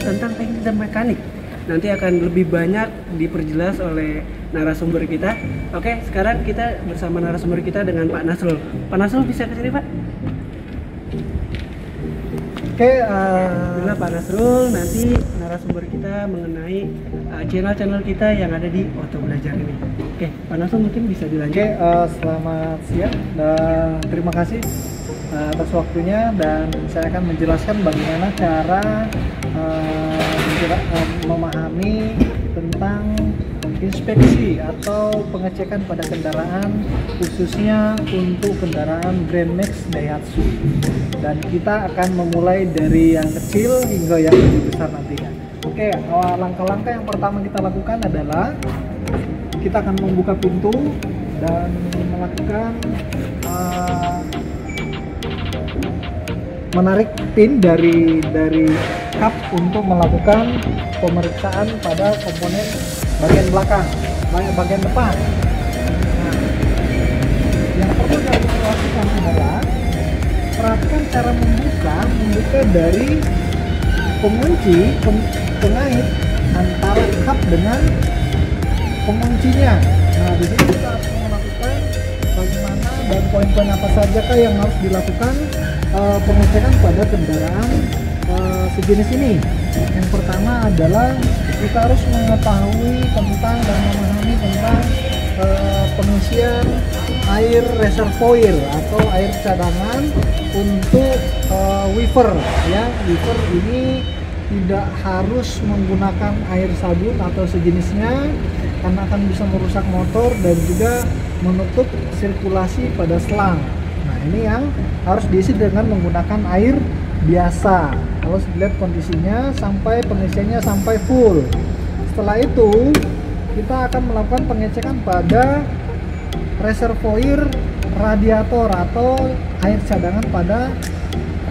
tentang teknik dan mekanik. Nanti akan lebih banyak diperjelas oleh narasumber kita. Oke, sekarang kita bersama narasumber kita dengan Pak Nasrul. Pak Nasrul bisa ke sini, Pak? Oke, itulah Pak Nasrul, nanti narasumber kita mengenai channel-channel kita yang ada di Oto Belajar ini. Oke, Pak Nasrul mungkin bisa dilanjut. Selamat siang dan terima kasih atas waktunya, dan saya akan menjelaskan bagaimana cara memahami tentang inspeksi atau pengecekan pada kendaraan, khususnya untuk kendaraan Grand Max Daihatsu. Dan kita akan memulai dari yang kecil hingga yang lebih besar nantinya. Oke, langkah-langkah yang pertama kita lakukan adalah kita akan membuka pintu dan melakukan menarik pin dari kap untuk melakukan pemeriksaan pada komponen bagian belakang, bagian depan. Nah, yang perlu kita lakukan adalah perhatikan cara membuka dari pengunci pengait antara kap dengan penguncinya. Nah, di sini kita harus melakukan bagaimana dan poin-poin apa sajakah yang harus dilakukan pengecekan pada kendaraan sejenis ini. Yang pertama adalah kita harus mengetahui tentang dan memahami tentang pengisian air reservoir atau air cadangan untuk wiper. Ya, wiper ini tidak harus menggunakan air sabun atau sejenisnya karena akan bisa merusak motor dan juga menutup sirkulasi pada selang. Nah, ini yang harus diisi dengan menggunakan air biasa. Harus dilihat kondisinya sampai pengisiannya sampai full. Setelah itu kita akan melakukan pengecekan pada reservoir radiator atau air cadangan pada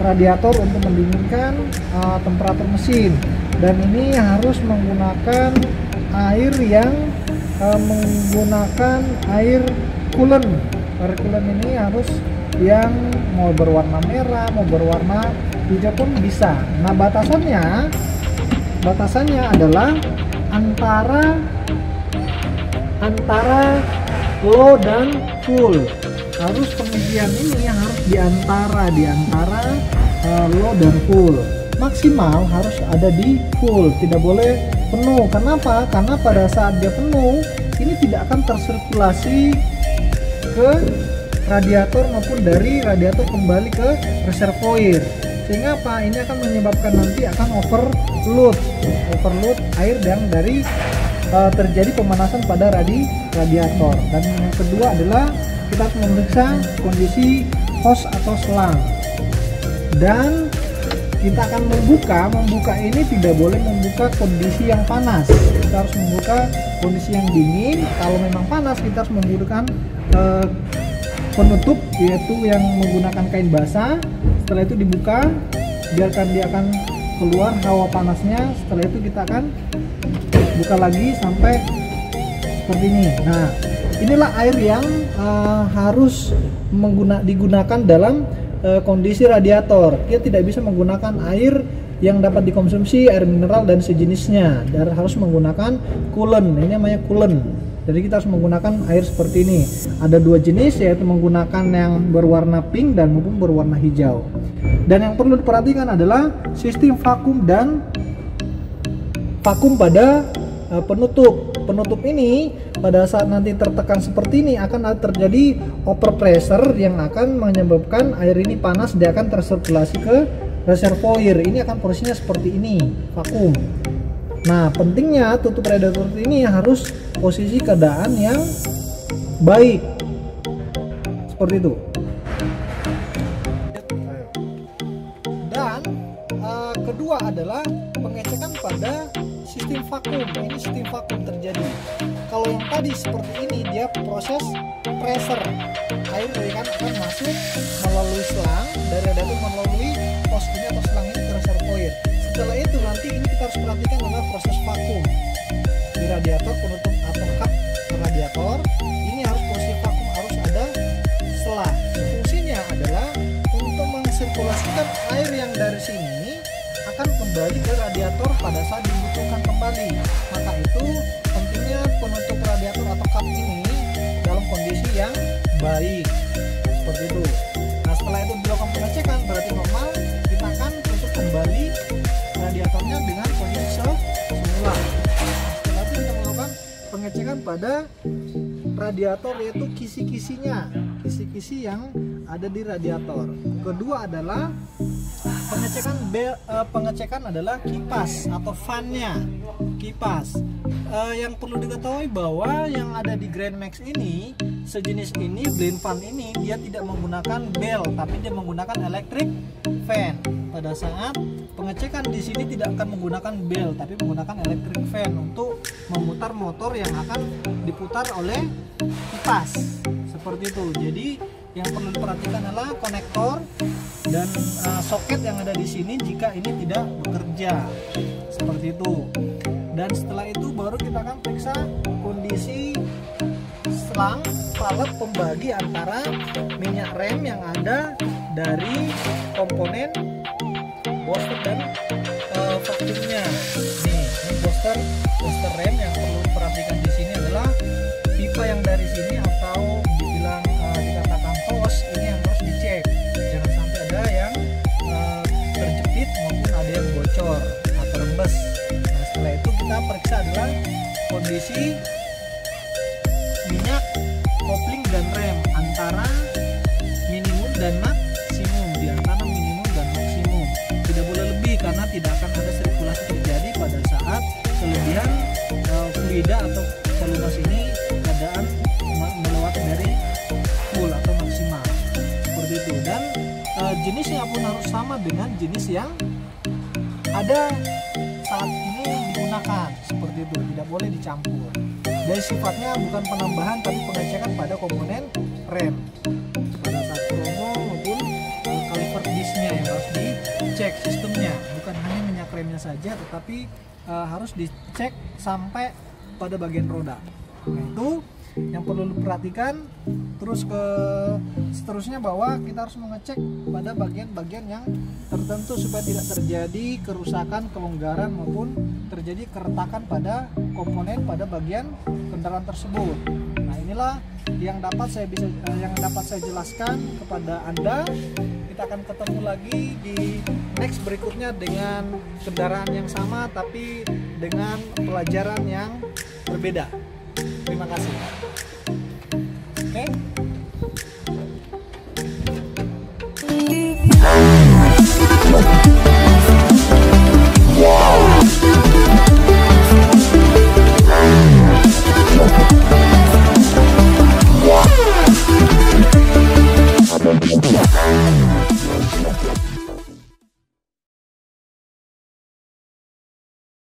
radiator untuk mendinginkan temperatur mesin. Dan ini harus menggunakan air yang menggunakan air coolant. Air coolant ini harus yang mau berwarna merah, mau berwarna hijau pun bisa. Nah, batasannya adalah antara low dan full. Harus pengisian ini yang harus di antara low dan full. Maksimal harus ada di full, tidak boleh penuh. Kenapa? Karena pada saat dia penuh ini tidak akan tersirkulasi ke radiator maupun dari radiator kembali ke reservoir, sehingga apa? Ini akan menyebabkan nanti akan overload air yang dari terjadi pemanasan pada radiator. Dan yang kedua adalah kita harus memeriksa kondisi hose atau selang, dan kita akan membuka ini tidak boleh membuka kondisi yang panas, kita harus membuka kondisi yang dingin. Kalau memang panas kita harus menggunakan penutup, yaitu yang menggunakan kain basah. Setelah itu dibuka, biarkan dia akan keluar hawa panasnya. Setelah itu kita akan buka lagi sampai seperti ini. Nah, inilah air yang harus digunakan dalam kondisi radiator. Kita tidak bisa menggunakan air yang dapat dikonsumsi, air mineral dan sejenisnya. Dan harus menggunakan coolant. Ini namanya coolant. Jadi kita harus menggunakan air seperti ini. Ada dua jenis, yaitu menggunakan yang berwarna pink dan maupun berwarna hijau. Dan yang perlu diperhatikan adalah sistem vakum dan vakum pada penutup. Penutup ini pada saat nanti tertekan seperti ini akan terjadi overpressure yang akan menyebabkan air ini panas, dia akan tersirkulasi ke reservoir. Ini akan posisinya seperti ini, vakum. Nah, pentingnya tutup radiator ini harus posisi keadaan yang baik, seperti itu. Dan kedua adalah pengecekan pada sistem vakum. Ini sistem vakum terjadi. Kalau yang tadi seperti ini, dia proses pressure, air dari kan akan masuk melalui selang dari radiator melalui pos ini atau selang ini ke reservoir. Setelah itu nanti ini kita harus perhatikan adalah proses vakum di radiator, penutup atau kap radiator. Ini harus posisi vakum, harus ada selang. Fungsinya adalah untuk mensirkulasikan air yang dari sini akan kembali ke radiator pada saat dibutuhkan kembali. Maka itu pentingnya penutup radiator atau kap ini dalam kondisi yang baik, seperti itu. Nah, setelah itu dilakukan pengecekan berarti normal, kita akan tutup kembali radiatornya dengan kondisi semula. Setelah itu kita melakukan pengecekan pada radiator, yaitu kisi-kisinya, kisi-kisi yang ada di radiator. Kedua adalah pengecekan adalah kipas atau fan-nya. Kipas yang perlu diketahui bahwa yang ada di Grand Max ini, sejenis ini, blind fan ini, dia tidak menggunakan bel, tapi dia menggunakan electric fan. Pada saat pengecekan di sini tidak akan menggunakan bel, tapi menggunakan electric fan untuk memutar motor yang akan diputar oleh kipas, seperti itu. Jadi yang perlu diperhatikan adalah konektor dan soket yang ada di sini jika ini tidak bekerja, seperti itu. Dan setelah itu baru kita akan periksa kondisi selang valve pembagi antara minyak rem yang ada dari komponen booster dan vacuumnya. Nih, ini booster rem. Yang perlu diperhatikan di sini adalah pipa yang dari sini atau dibilang dikatakan hose, ini yang harus dicek. Jangan sampai ada yang terjepit maupun ada yang bocor atau rembes. Nah, setelah itu kita periksa adalah kondisi minyak kopling dan rem antara minimum dan maksimum, di antara minimum dan maksimum. Tidak boleh lebih karena tidak akan ada sirkulasi terjadi pada saat kelebihan fluida atau saluras ini keadaan melewati dari full atau maksimal, seperti itu. Dan jenisnya pun harus sama dengan jenis yang ada saat ini digunakan, seperti itu, tidak boleh dicampur. Dan sifatnya bukan penambahan tapi pengecekan pada komponen rem pada saat promo maupun kaliper disknya yang harus dicek sistemnya, bukan hanya minyak remnya saja tetapi harus dicek sampai pada bagian roda. Nah, itu yang perlu diperhatikan. Terus ke seterusnya bahwa kita harus mengecek pada bagian-bagian yang tertentu supaya tidak terjadi kerusakan, kelonggaran maupun terjadi keretakan pada komponen pada bagian kendaraan tersebut. Nah, inilah yang dapat saya jelaskan kepada Anda. Kita akan ketemu lagi di next berikutnya dengan kendaraan yang sama tapi dengan pelajaran yang berbeda. Terima kasih.